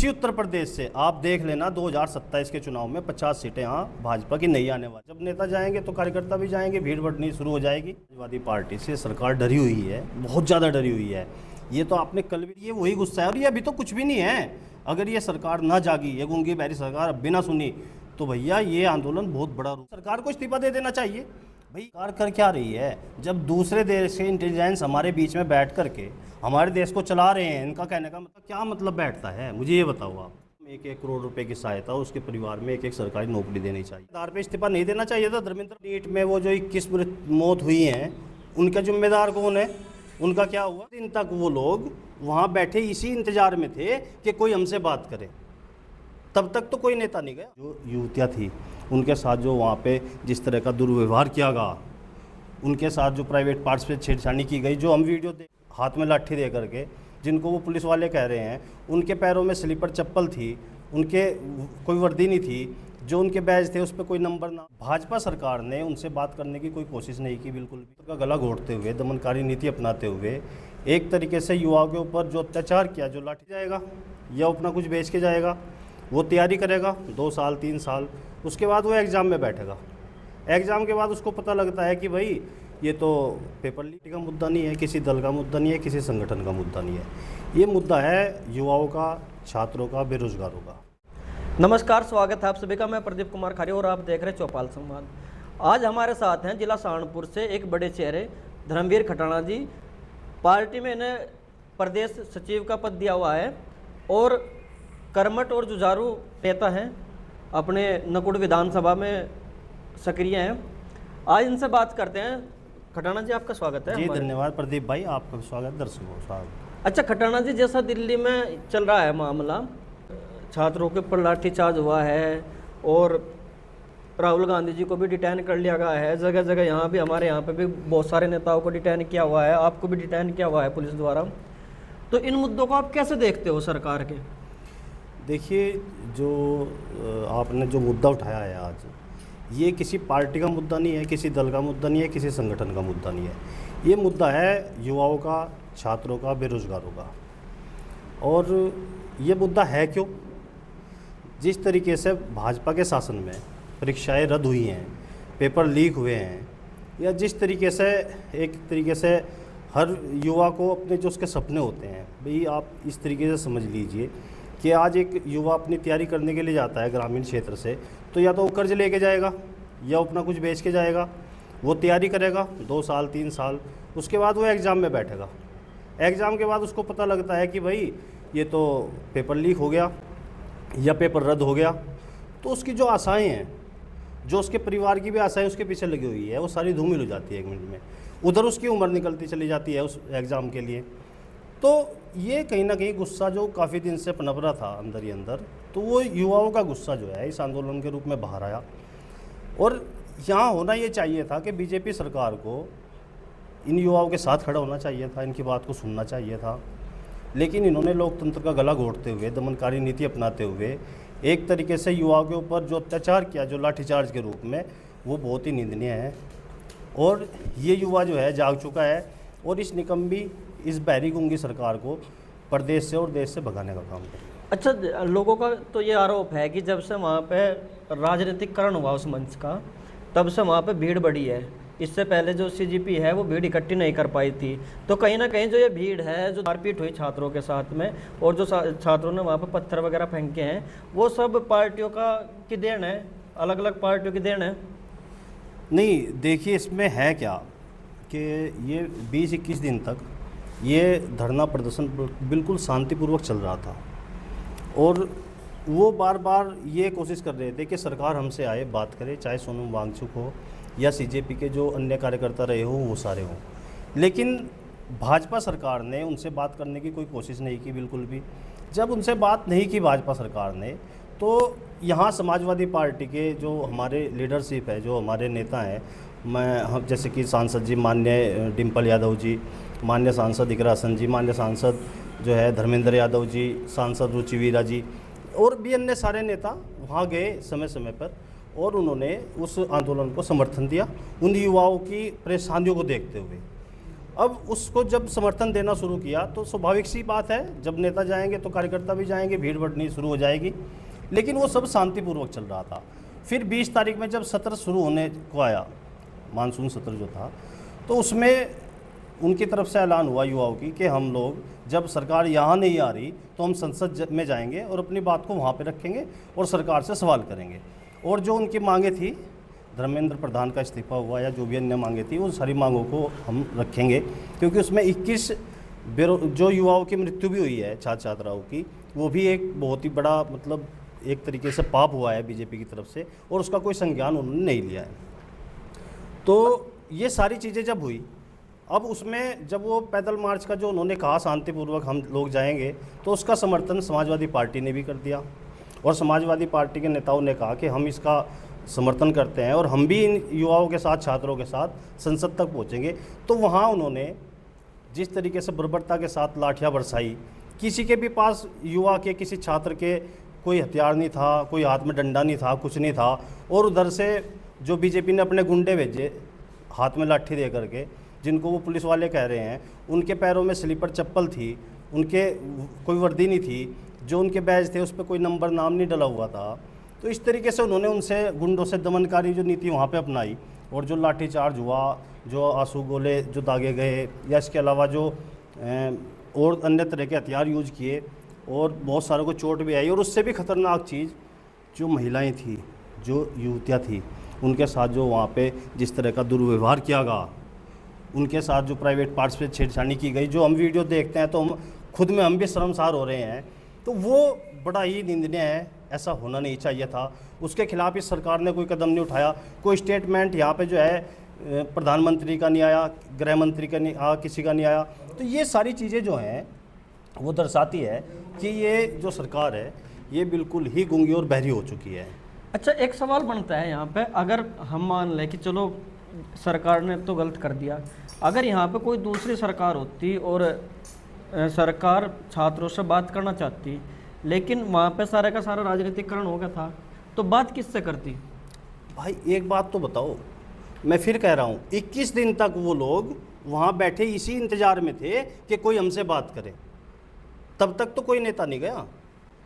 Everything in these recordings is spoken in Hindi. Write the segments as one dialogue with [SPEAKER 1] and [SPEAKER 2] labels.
[SPEAKER 1] इसी उत्तर प्रदेश से आप देख लेना 2027 के चुनाव में 50 सीटें यहाँ भाजपा की नहीं आने वाली। जब नेता जाएंगे तो कार्यकर्ता भी जाएंगे, भीड़ बढ़नी शुरू हो जाएगी। समाजवादी पार्टी से सरकार डरी हुई है, बहुत ज़्यादा डरी हुई है। ये तो आपने कल भी, ये वही गुस्सा है और ये अभी तो कुछ भी नहीं है। अगर ये सरकार ना जागी, ये गूंगी बहरी सरकार अब बिना सुनी, तो भैया ये आंदोलन बहुत बड़ा रूप। सरकार को इस्तीफा दे देना चाहिए। भाई सरकार कर क्या रही है? जब दूसरे देश के इंटेलिजेंस हमारे बीच में बैठ करके हमारे देश को चला रहे हैं, इनका कहने का मतलब क्या मतलब बैठता है? मुझे ये बताओ आप। 1-1 करोड़ रुपए की सहायता, उसके परिवार में 1-1 सरकारी नौकरी देनी चाहिए। आधार पे इस्तीफा नहीं देना चाहिए था। धर्मेंद्र नीट में वो जो 21 मौत हुई हैं, उनका जिम्मेदार कौन है? उनका क्या हुआ? दिन तक वो लोग वहाँ बैठे इसी इंतजार में थे कि कोई हमसे बात करे। तब तक तो कोई नेता नहीं गया। जो युवतियाँ थी, उनके साथ जो वहाँ पे जिस तरह का दुर्व्यवहार किया गया, उनके साथ जो प्राइवेट पार्ट्स पे छेड़छाड़ी की गई, जो हम वीडियो हाथ में लाठी दे करके, जिनको वो पुलिस वाले कह रहे हैं, उनके पैरों में स्लीपर चप्पल थी, उनके कोई वर्दी नहीं थी, जो उनके बैज थे उस पर कोई नंबर ना। भाजपा सरकार ने उनसे बात करने की कोई कोशिश नहीं की, बिल्कुल भी। उनका गला घोटते हुए, दमनकारी नीति अपनाते हुए एक तरीके से युवाओं के ऊपर जो अत्याचार किया, जो लाठी जाएगा या अपना कुछ बेच के जाएगा, वो तैयारी करेगा 2 साल 3 साल, उसके बाद वो एग्ज़ाम में बैठेगा। एग्ज़ाम के बाद उसको पता लगता है कि भाई ये तो पेपर लीक का मुद्दा नहीं है, किसी दल का मुद्दा नहीं है, किसी संगठन का मुद्दा नहीं है, ये मुद्दा है युवाओं का, छात्रों का, बेरोजगारों का।
[SPEAKER 2] नमस्कार, स्वागत है आप सभी का। मैं प्रदीप कुमार खरे और आप देख रहे हैं चौपाल संवाद। आज हमारे साथ हैं जिला सहारनपुर से एक बड़े चेहरे धर्मवीर खटाणा जी। पार्टी में इन्हें प्रदेश सचिव का पद दिया हुआ है और कर्मठ और जुझारू नेता हैं, अपने नकुड़ विधानसभा में सक्रिय हैं। आज इनसे बात करते हैं। खटाणा जी, आपका स्वागत है।
[SPEAKER 1] जी धन्यवाद प्रदीप भाई, आपका स्वागत, दर्शकों स्वागत।
[SPEAKER 2] अच्छा खटाणा जी, जैसा दिल्ली में चल रहा है मामला, छात्रों के ऊपर लाठीचार्ज हुआ है और राहुल गांधी जी को भी डिटेन कर लिया गया है जगह जगह। यहाँ भी, हमारे यहाँ पे भी बहुत सारे नेताओं को डिटेन किया हुआ है, आपको भी डिटेन किया हुआ है पुलिस द्वारा। तो इन मुद्दों को आप कैसे देखते हो सरकार के?
[SPEAKER 1] देखिए, जो आपने जो मुद्दा उठाया है आज, ये किसी पार्टी का मुद्दा नहीं है, किसी दल का मुद्दा नहीं है, किसी संगठन का मुद्दा नहीं है। ये मुद्दा है युवाओं का, छात्रों का, बेरोजगारों का। और ये मुद्दा है क्यों? जिस तरीके से भाजपा के शासन में परीक्षाएं रद्द हुई हैं, पेपर लीक हुए हैं, या जिस तरीके से एक तरीके से हर युवा को अपने जो उसके सपने होते हैं, भाई आप इस तरीके से समझ लीजिए कि आज एक युवा अपनी तैयारी करने के लिए जाता है ग्रामीण क्षेत्र से, तो या तो वो कर्ज लेके जाएगा या अपना कुछ बेच के जाएगा। वो तैयारी करेगा 2 साल 3 साल, उसके बाद वो एग्ज़ाम में बैठेगा। एग्ज़ाम के बाद उसको पता लगता है कि भाई ये तो पेपर लीक हो गया या पेपर रद्द हो गया, तो उसकी जो आशाएं हैं, जो उसके परिवार की भी आशाएं उसके पीछे लगी हुई है, वो सारी धूमिल हो जाती है 1 मिनट में। उधर उसकी उम्र निकलती चली जाती है उस एग्ज़ाम के लिए। तो ये कहीं ना कहीं गुस्सा जो काफ़ी दिन से पनप रहा था अंदर ही अंदर, तो वो युवाओं का गुस्सा जो है इस आंदोलन के रूप में बाहर आया। और यहाँ होना ये चाहिए था कि बीजेपी सरकार को इन युवाओं के साथ खड़ा होना चाहिए था, इनकी बात को सुनना चाहिए था। लेकिन इन्होंने लोकतंत्र का गला घोटते हुए, दमनकारी नीति अपनाते हुए एक तरीके से युवाओं के ऊपर जो अत्याचार किया, जो लाठीचार्ज के रूप में, वो बहुत ही निंदनीय है। और ये युवा जो है जाग चुका है और इस निकम्मी, इस बहरी गूंगी सरकार को प्रदेश से और देश से भगाने का काम करे।
[SPEAKER 2] अच्छा, लोगों का तो ये आरोप है कि जब से वहाँ पे राजनीतिकरण हुआ उस मंच का, तब से वहाँ पे भीड़ बढ़ी है। इससे पहले जो सीजीपी है वो भीड़ इकट्ठी नहीं कर पाई थी। तो कहीं ना कहीं जो ये भीड़ है, जो मारपीट हुई छात्रों के साथ में और जो छात्रों ने वहाँ पे पत्थर वगैरह फेंके हैं, वो सब पार्टियों की देन है, अलग अलग पार्टियों की देन है?
[SPEAKER 1] नहीं, देखिए इसमें है क्या कि ये 20-21 दिन तक ये धरना प्रदर्शन बिल्कुल शांतिपूर्वक चल रहा था और वो बार बार ये कोशिश कर रहे थे कि सरकार हमसे आए, बात करे, चाहे सोनम वांगचुक हो या सीजेपी के जो अन्य कार्यकर्ता रहे हो, वो सारे हों। लेकिन भाजपा सरकार ने उनसे बात करने की कोई कोशिश नहीं की, बिल्कुल भी। जब उनसे बात नहीं की भाजपा सरकार ने, तो यहाँ समाजवादी पार्टी के जो हमारे लीडरशिप है, जो हमारे नेता हैं, हम जैसे कि सांसद जी माननीय डिम्पल यादव जी, माननीय सांसद इकरा हसन जी, माननीय सांसद जो है धर्मेंद्र यादव जी, सांसद रुचिवीरा जी और भी अन्य सारे नेता वहाँ गए समय समय पर और उन्होंने उस आंदोलन को समर्थन दिया, उन युवाओं की परेशानियों को देखते हुए। अब उसको जब समर्थन देना शुरू किया तो स्वाभाविक सी बात है, जब नेता जाएंगे तो कार्यकर्ता भी जाएंगे, भीड़ बढ़नी शुरू हो जाएगी। लेकिन वो सब शांतिपूर्वक चल रहा था। फिर 20 तारीख में जब सत्र शुरू होने को आया, मानसून सत्र जो था, तो उसमें उनकी तरफ से ऐलान हुआ युवाओं की कि हम लोग जब सरकार यहाँ नहीं आ रही तो हम संसद में जाएंगे और अपनी बात को वहाँ पे रखेंगे और सरकार से सवाल करेंगे। और जो उनकी मांगें थी, धर्मेंद्र प्रधान का इस्तीफा हुआ या जो भी अन्य मांगें थी, उन सारी मांगों को हम रखेंगे, क्योंकि उसमें 21 जो युवाओं की मृत्यु भी हुई है, छात्र छात्राओं की, वो भी एक बहुत ही बड़ा मतलब एक तरीके से पाप हुआ है बीजेपी की तरफ से, और उसका कोई संज्ञान उन्होंने नहीं लिया है। तो ये सारी चीज़ें जब हुई, अब उसमें जब वो पैदल मार्च का जो उन्होंने कहा शांतिपूर्वक हम लोग जाएंगे, तो उसका समर्थन समाजवादी पार्टी ने भी कर दिया। और समाजवादी पार्टी के नेताओं ने कहा कि हम इसका समर्थन करते हैं और हम भी इन युवाओं के साथ, छात्रों के साथ संसद तक पहुंचेंगे। तो वहाँ उन्होंने जिस तरीके से बर्बरता के साथ लाठियाँ बरसाई, किसी के भी पास युवा के, किसी छात्र के कोई हथियार नहीं था, कोई हाथ में डंडा नहीं था, कुछ नहीं था। और उधर से जो बीजेपी ने अपने गुंडे भेजे हाथ में लाठी दे करके, जिनको वो पुलिस वाले कह रहे हैं, उनके पैरों में स्लीपर चप्पल थी, उनके कोई वर्दी नहीं थी, जो उनके बैज थे उस पर कोई नंबर नाम नहीं डला हुआ था। तो इस तरीके से उन्होंने उनसे गुंडों से दमनकारी जो नीति वहाँ पे अपनाई, और जो लाठीचार्ज हुआ, जो आंसू गोले जो दागे गए, या इसके अलावा जो और अन्य तरह के हथियार यूज किए, और बहुत सारों को चोट भी आई। और उससे भी खतरनाक चीज़, जो महिलाएं थी, जो युवतियाँ थी, उनके साथ जो वहाँ पे जिस तरह का दुर्व्यवहार किया गया, उनके साथ जो प्राइवेट पार्ट्स पे छेड़छाड़ी की गई, जो हम वीडियो देखते हैं तो हम भी शर्मसार हो रहे हैं। तो वो बड़ा ही निंदनीय है, ऐसा होना नहीं चाहिए था। उसके खिलाफ इस सरकार ने कोई कदम नहीं उठाया। कोई स्टेटमेंट यहाँ पे जो है प्रधानमंत्री का नहीं आया, गृह मंत्री का नहीं आया, किसी का नहीं आया। तो ये सारी चीज़ें जो हैं वो दर्शाती है कि ये जो सरकार है ये बिल्कुल ही गूंगी और बहरी हो चुकी है।
[SPEAKER 2] अच्छा, एक सवाल बनता है यहाँ पे, अगर हम मान लें कि चलो सरकार ने तो गलत कर दिया, अगर यहाँ पे कोई दूसरी सरकार होती और सरकार छात्रों से बात करना चाहती, लेकिन वहाँ पे सारे का सारा राजनीतिकरण हो गया था, तो बात किससे करती?
[SPEAKER 1] भाई एक बात तो बताओ, मैं फिर कह रहा हूँ, 21 दिन तक वो लोग वहाँ बैठे इसी इंतजार में थे कि कोई हमसे बात करे। तब तक तो कोई नेता नहीं गया,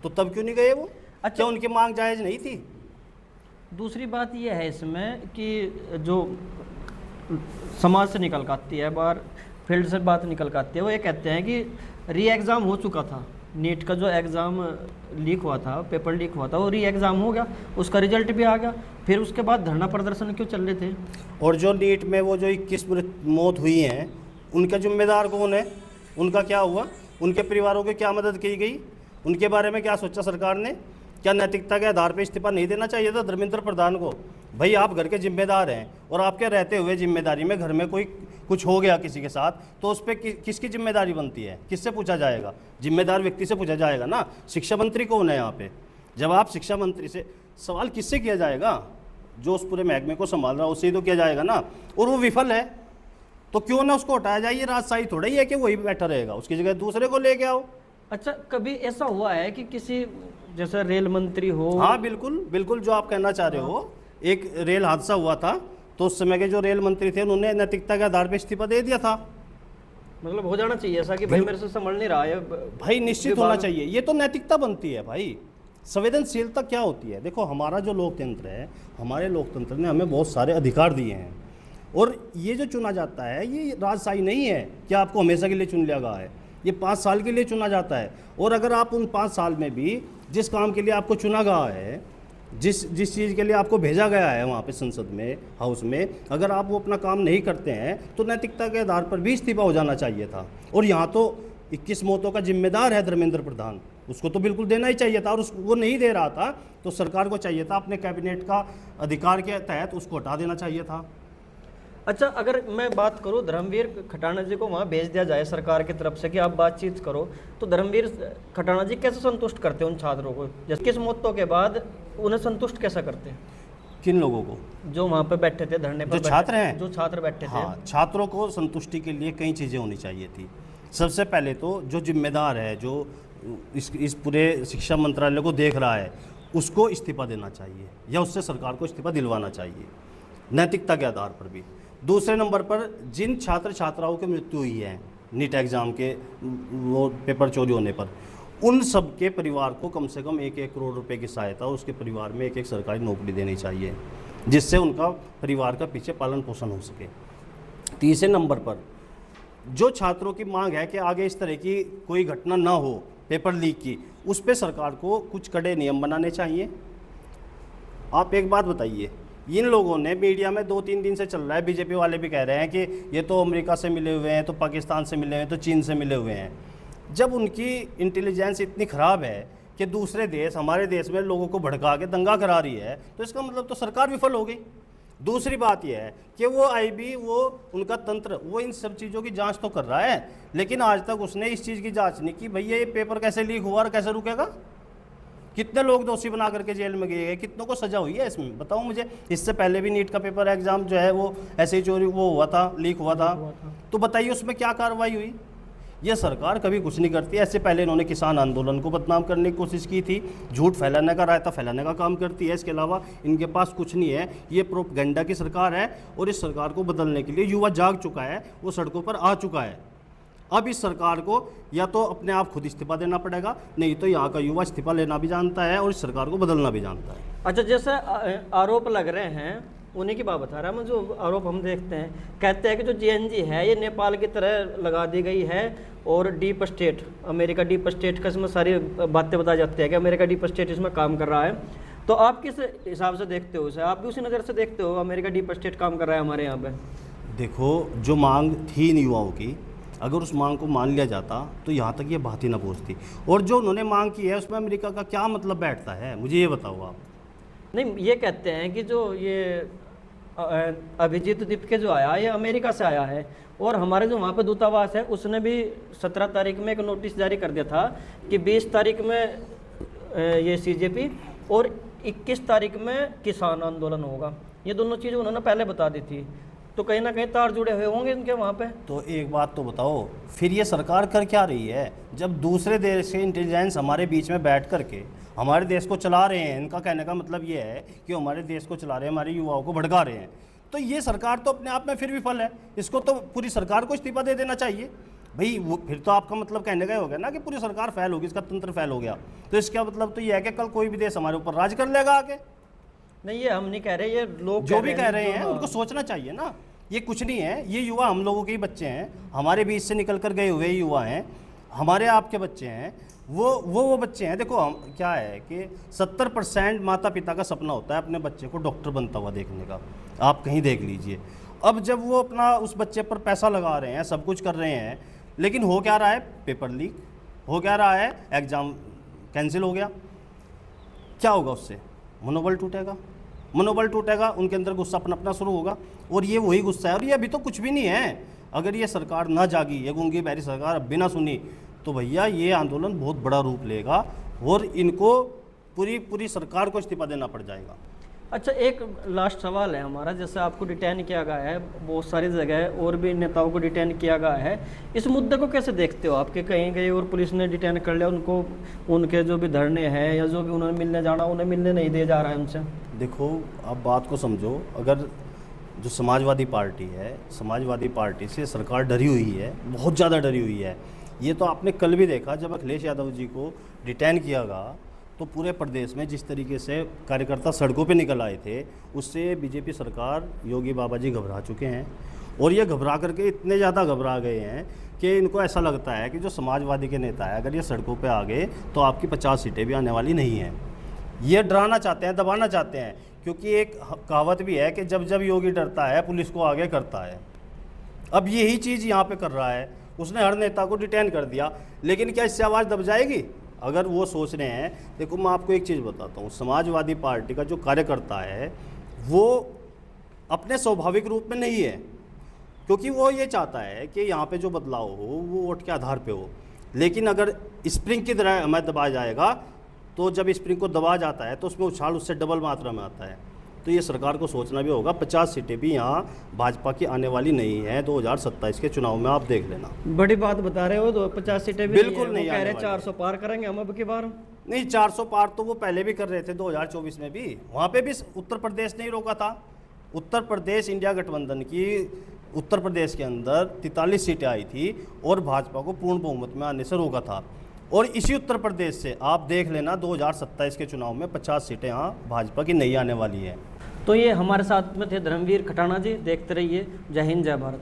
[SPEAKER 1] तो तब क्यों नहीं गए वो?
[SPEAKER 2] अच्छा,
[SPEAKER 1] क्या उनकी मांग जायज़ नहीं थी?
[SPEAKER 2] दूसरी बात यह है इसमें कि जो समाज से निकल कर आती है, बाहर फील्ड से बात निकल कर आती है, वो ये कहते हैं कि री एग्ज़ाम हो चुका था, नीट का जो एग्ज़ाम लीक हुआ था, पेपर लीक हुआ था, वो री एग्ज़ाम हो गया, उसका रिजल्ट भी आ गया, फिर उसके बाद धरना प्रदर्शन क्यों चल रहे थे?
[SPEAKER 1] और जो नीट में वो जो 21 मौत हुई हैं, उनका जिम्मेदार कौन है? उनका क्या हुआ? उनके परिवारों की क्या मदद की गई? उनके बारे में क्या सोचा सरकार ने? क्या नैतिकता के आधार पर इस्तीफा नहीं देना चाहिए था धर्मेंद्र प्रधान को? भाई आप घर के जिम्मेदार हैं, और आपके रहते हुए जिम्मेदारी में घर में कोई कुछ हो गया किसी के साथ, तो उस पर किसकी जिम्मेदारी बनती है? किससे पूछा जाएगा? जिम्मेदार व्यक्ति से पूछा जाएगा ना। शिक्षा मंत्री कौन है यहाँ पे? जब आप शिक्षा मंत्री से सवाल किससे किया जाएगा? जो उस पूरे महकमे को संभाल रहा है उससे ही तो किया जाएगा ना। और वो विफल है तो क्यों ना उसको हटाया जाए? ये राजशाही थोड़ा ही है कि वही बैठा रहेगा, उसकी जगह दूसरे को लेके आओ।
[SPEAKER 2] अच्छा, कभी ऐसा हुआ है कि किसी जैसे रेल मंत्री हो?
[SPEAKER 1] हाँ बिल्कुल बिल्कुल, जो आप कहना चाह रहे हो, एक रेल हादसा हुआ था, तो उस समय के जो रेल मंत्री थे उन्होंने नैतिकता के आधार पर इस्तीफा दे दिया था।
[SPEAKER 2] मतलब हो जाना चाहिए ऐसा कि भाई मेरे से संभल नहीं रहा है?
[SPEAKER 1] भाई निश्चित होना चाहिए, ये तो नैतिकता बनती है भाई। संवेदनशीलता क्या होती है? देखो, हमारा जो लोकतंत्र है, हमारे लोकतंत्र ने हमें बहुत सारे अधिकार दिए हैं, और ये जो चुना जाता है ये राजशाही नहीं है कि आपको हमेशा के लिए चुन लिया गया है। ये 5 साल के लिए चुना जाता है, और अगर आप उन 5 साल में भी जिस काम के लिए आपको चुना गया है, जिस चीज़ के लिए आपको भेजा गया है वहाँ पे संसद में, हाउस में, अगर आप वो अपना काम नहीं करते हैं तो नैतिकता के आधार पर भी इस्तीफा हो जाना चाहिए था। और यहाँ तो 21 मौतों का जिम्मेदार है धर्मेंद्र प्रधान, उसको तो बिल्कुल देना ही चाहिए था, और वो नहीं दे रहा था, तो सरकार को चाहिए था अपने कैबिनेट का अधिकार के तहत उसको हटा देना चाहिए था।
[SPEAKER 2] अच्छा, अगर मैं बात करूं धर्मवीर खटाना जी को वहाँ भेज दिया जाए सरकार की तरफ से कि आप बातचीत करो, तो धर्मवीर खटाना जी कैसे संतुष्ट करते हैं उन छात्रों को? जैसे किस मौतों के बाद उन्हें संतुष्ट कैसा करते हैं?
[SPEAKER 1] किन लोगों को?
[SPEAKER 2] जो वहाँ पे बैठे थे धरने पर,
[SPEAKER 1] जो छात्र हैं,
[SPEAKER 2] जो छात्र बैठे थे।
[SPEAKER 1] हाँ, छात्रों को संतुष्टि के लिए कई चीज़ें होनी चाहिए थी। सबसे पहले तो जो जिम्मेदार है, जो इस पूरे शिक्षा मंत्रालय को देख रहा है, उसको इस्तीफा देना चाहिए, या उससे सरकार को इस्तीफा दिलवाना चाहिए, नैतिकता के आधार पर भी। दूसरे नंबर पर जिन छात्र छात्राओं की मृत्यु हुई है नीट एग्ज़ाम के वो पेपर चोरी होने पर, उन सब के परिवार को कम से कम 1-1 करोड़ रुपए की सहायता उसके परिवार में एक सरकारी नौकरी देनी चाहिए, जिससे उनका परिवार का पीछे पालन पोषण हो सके। तीसरे नंबर पर जो छात्रों की मांग है कि आगे इस तरह की कोई घटना ना हो पेपर लीक की, उस पर सरकार को कुछ कड़े नियम बनाने चाहिए। आप एक बात बताइए, इन लोगों ने मीडिया में 2-3 दिन से चल रहा है, बीजेपी वाले भी कह रहे हैं कि ये तो अमेरिका से मिले हुए हैं, तो पाकिस्तान से मिले हुए हैं, तो चीन से मिले हुए हैं। जब उनकी इंटेलिजेंस इतनी ख़राब है कि दूसरे देश हमारे देश में लोगों को भड़का के दंगा करा रही है, तो इसका मतलब तो सरकार विफल हो गई। दूसरी बात यह है कि वो आईबी, वो उनका तंत्र, वो इन सब चीज़ों की जांच तो कर रहा है, लेकिन आज तक उसने इस चीज़ की जांच नहीं की भैया ये पेपर कैसे लीक हुआ और कैसे रुकेगा। कितने लोग दोषी बना करके जेल में गए, कितनों को सजा हुई है इसमें, बताओ मुझे। इससे पहले भी नीट का पेपर एग्जाम जो है वो ऐसे ही चोरी वो हुआ था, लीक हुआ था, तो बताइए उसमें क्या कार्रवाई हुई। ये सरकार कभी कुछ नहीं करती। ऐसे पहले इन्होंने किसान आंदोलन को बदनाम करने की कोशिश की थी, झूठ फैलाने का, रायता फैलाने का काम करती है। इसके अलावा इनके पास कुछ नहीं है। ये प्रोपेगेंडा की सरकार है और इस सरकार को बदलने के लिए युवा जाग चुका है, वो सड़कों पर आ चुका है। अब इस सरकार को या तो अपने आप खुद इस्तीफा देना पड़ेगा, नहीं तो यहाँ का युवा इस्तीफा लेना भी जानता है और इस सरकार को बदलना भी जानता है।
[SPEAKER 2] अच्छा, जैसे आरोप लग रहे हैं, उन्हीं की बात बता रहा हूँ। जो आरोप हम देखते हैं, कहते हैं कि जो जेएनजी है ये नेपाल की तरह लगा दी गई है और deep state, America deep state का इसमें सारी बातें बताई जाती है कि अमेरिका डीप स्टेट इसमें काम कर रहा है। तो आप किस हिसाब से देखते हो इसे? आप भी उसी नज़र से देखते हो अमेरिका डीप स्टेट काम कर रहा है हमारे यहाँ पे?
[SPEAKER 1] देखो, जो मांग थी इन युवाओं की, अगर उस मांग को मान लिया जाता तो यहाँ तक ये बात ही ना पहुँचती। और जो उन्होंने मांग की है उसमें अमेरिका का क्या मतलब बैठता है, मुझे ये बताओ आप।
[SPEAKER 2] नहीं, ये कहते हैं कि जो ये अभिजीत दीप के जो आया ये अमेरिका से आया है और हमारे जो वहाँ पे दूतावास है उसने भी 17 तारीख में एक नोटिस जारी कर दिया था कि 20 तारीख में ये सीजेपी और 21 तारीख में किसान आंदोलन होगा। ये दोनों चीज़ें उन्होंने पहले बता दी थी, तो कहीं ना कहीं तार जुड़े हुए होंगे इनके वहाँ पे।
[SPEAKER 1] तो एक बात तो बताओ, फिर ये सरकार कर क्या रही है? जब दूसरे देश के इंटेलिजेंस हमारे बीच में बैठ करके हमारे देश को चला रहे हैं, इनका कहने का मतलब ये है कि हमारे देश को चला रहे हैं, हमारे युवाओं को भड़का रहे हैं, तो ये सरकार तो अपने आप में फिर विफल है। इसको तो पूरी सरकार को इस्तीफा दे देना चाहिए भाई। वो फिर तो आपका मतलब कहने का हो गया ना कि पूरी सरकार फेल होगी, इसका तंत्र फेल हो गया। तो इसका मतलब तो ये है कि कल कोई भी देश हमारे ऊपर राज कर लेगा आगे।
[SPEAKER 2] नहीं, ये हम नहीं कह रहे, ये लोग
[SPEAKER 1] जो भी कह रहे हैं उनको सोचना चाहिए ना। ये कुछ नहीं है, ये युवा हम लोगों के ही बच्चे हैं, हमारे बीच से निकल कर गए हुए युवा हैं, हमारे आपके बच्चे हैं, वो बच्चे हैं। देखो, हम क्या है कि 70% माता पिता का सपना होता है अपने बच्चे को डॉक्टर बनता हुआ देखने का। आप कहीं देख लीजिए। अब जब वो अपना उस बच्चे पर पैसा लगा रहे हैं, सब कुछ कर रहे हैं, लेकिन हो क्या रहा है? पेपर लीक हो क्या रहा है? एग्ज़ाम कैंसिल हो गया। क्या होगा उससे? मनोबल टूटेगा, मनोबल टूटेगा, उनके अंदर गुस्सा पनपना शुरू होगा। और ये वही गुस्सा है। और ये अभी तो कुछ भी नहीं है। अगर ये सरकार ना जागी, ये गूंगी बहरी सरकार अब बिना सुनी, तो भैया ये आंदोलन बहुत बड़ा रूप लेगा और इनको पूरी सरकार को इस्तीफा देना पड़ जाएगा।
[SPEAKER 2] अच्छा, एक लास्ट सवाल है हमारा। जैसे आपको डिटेन किया गया है बहुत सारी जगह और भी नेताओं को डिटेन किया गया है, इस मुद्दे को कैसे देखते हो? आपके कहीं गए और पुलिस ने डिटेन कर लिया उनको, उनके जो भी धरने हैं या जो भी उन्होंने मिलने जाना उन्हें मिलने नहीं दिया जा रहा है उनसे।
[SPEAKER 1] देखो, आप बात को समझो। अगर जो समाजवादी पार्टी है, समाजवादी पार्टी से सरकार डरी हुई है, बहुत ज़्यादा डरी हुई है। ये तो आपने कल भी देखा, जब अखिलेश यादव जी को डिटेन किया गया तो पूरे प्रदेश में जिस तरीके से कार्यकर्ता सड़कों पे निकल आए थे, उससे बीजेपी सरकार, योगी बाबा जी घबरा चुके हैं। और ये घबरा करके इतने ज़्यादा घबरा गए हैं कि इनको ऐसा लगता है कि जो समाजवादी के नेता है, अगर ये सड़कों पे आ गए तो आपकी 50 सीटें भी आने वाली नहीं हैं। ये डराना चाहते हैं, दबाना चाहते हैं, क्योंकि एक कहावत भी है कि जब जब योगी डरता है पुलिस को आगे करता है। अब यही चीज़ यहाँ पे कर रहा है। उसने हर नेता को डिटेन कर दिया, लेकिन क्या इससे आवाज़ दब जाएगी? अगर वो सोच रहे हैं, देखो मैं आपको एक चीज़ बताता हूँ, समाजवादी पार्टी का जो कार्यकर्ता है वो अपने स्वाभाविक रूप में नहीं है, क्योंकि वो ये चाहता है कि यहाँ पे जो बदलाव हो वो वोट के आधार पे हो। लेकिन अगर स्प्रिंग की तरह हमें दबाया जाएगा, तो जब स्प्रिंग को दबा जाता है तो उसमें उछाल उससे डबल मात्रा में आता है। तो ये सरकार को सोचना भी होगा। 50 सीटें भी यहाँ भाजपा की आने वाली नहीं है 2027 के चुनाव में, आप देख लेना।
[SPEAKER 2] बड़ी बात बता रहे हो, 50 सीटें भी
[SPEAKER 1] बिल्कुल नहीं
[SPEAKER 2] कह रहे 400 पार करेंगे हम अब की बार।
[SPEAKER 1] नहीं, 400 पार तो वो पहले भी कर रहे थे 2024 में भी। वहाँ पे भी उत्तर प्रदेश ने ही रोका था। उत्तर प्रदेश इंडिया गठबंधन की उत्तर प्रदेश के अंदर 43 सीटें आई थी और भाजपा को पूर्ण बहुमत में आने से रोका था। और इसी उत्तर प्रदेश से आप देख लेना 2027 के चुनाव में 50 सीटें यहाँ भाजपा की नहीं आने वाली है।
[SPEAKER 2] तो ये हमारे साथ में थे धर्मवीर खटाना जी। देखते रहिए। जय हिंद, जय भारत।